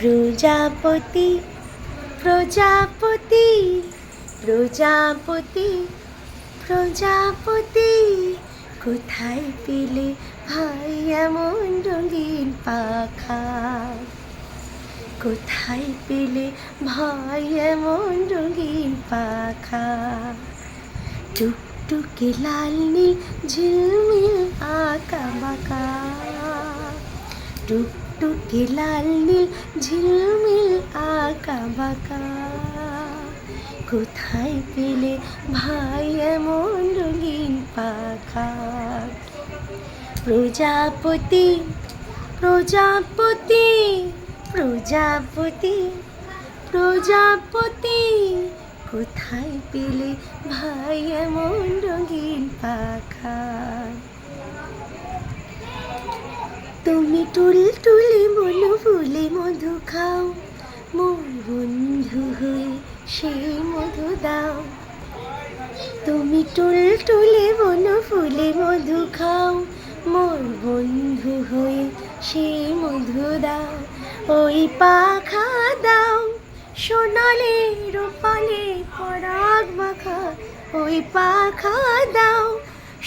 প্রজাপতি প্রজাপতি প্রজাপতি প্রজাপতি, কোথায় পেলে ভাই এমন রঙিন পাখা? কোথায় পেলে ভাই এমন রঙিন পাখা? টুকটুকে লাল নীল ঝিলমিল আঁকা বাঁকা, টুকটুকে লাল নীল ঝিলমিল আঁকা বাঁকা, কোথায় পেলে ভাই এমন রঙিন পাখা? প্রজাপতি প্রজাপতি প্রজাপতি প্রজাপতি, কোথায় পেলে ভাই এমন রঙিন পাখা? তুমি টুলটুলে বলো ফুলে মধু খাও, মোর বন্ধু হয়ে সেই মধু দাও। তুমি টুলটুলে বলো ফুলে মধু খাও, মোর বন্ধু হয়ে সেই মধু দাও। ওই পাখা দাও সোনালে রূপালে পরাগ মাখা, ওই পাখা দাও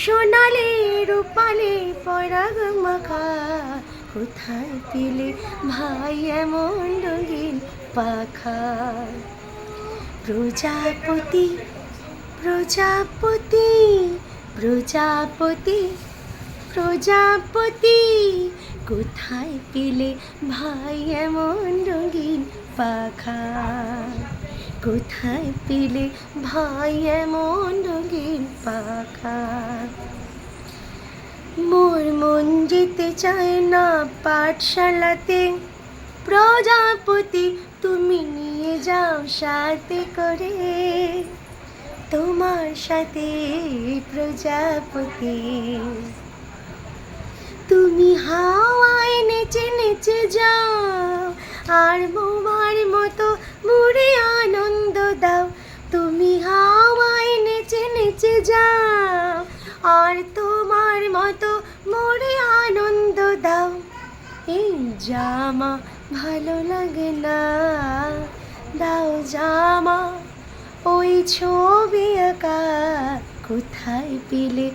সোনালে রূপালে পরাগ মাখা, কোথায় পেলে ভাই এমন রঙিন পাখা? প্রজাপতি প্রজাপতি প্রজাপতি প্রজাপতি, কোথায় পেলে ভাই এমন রঙিন পাখা? কোথায় পেলে ভাই এমন রঙিন পাখা? মোর মন যেতে চায় না পাঠশালাতে, প্রজাপতি তুমি নিয়ে যাও সাথে করে, তোমার সাথে প্রজাপতি। তুমি হাওয়ায় নেচে নেচে যাও, আর বোমার মতো মুড়ে আনন্দ দাও। তুমি হাওয়ায় নেচে নেচে যাও, আর তোমার মতো মোরে আনন্দ দাও। এই জামা ভালো লাগে না, দাও জামা ওই ছবি আঁকা, কোথায় পেলে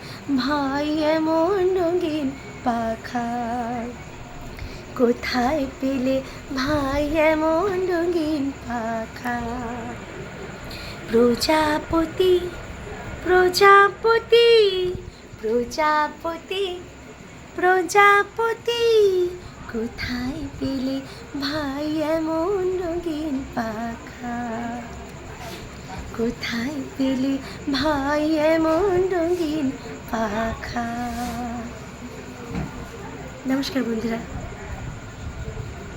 ভাই এমন রঙিন পাখা? কোথায় পেলে ভাই এমন রঙিন পাখা? প্রজাপতি প্রজাপতি প্রজাপতি প্রজাপতি, কোথায় পেলে ভাই এমন রঙিন পাখা? কোথায় পেলে ভাই এমন রঙিন পাখা? নমস্কার বন্ধুরা।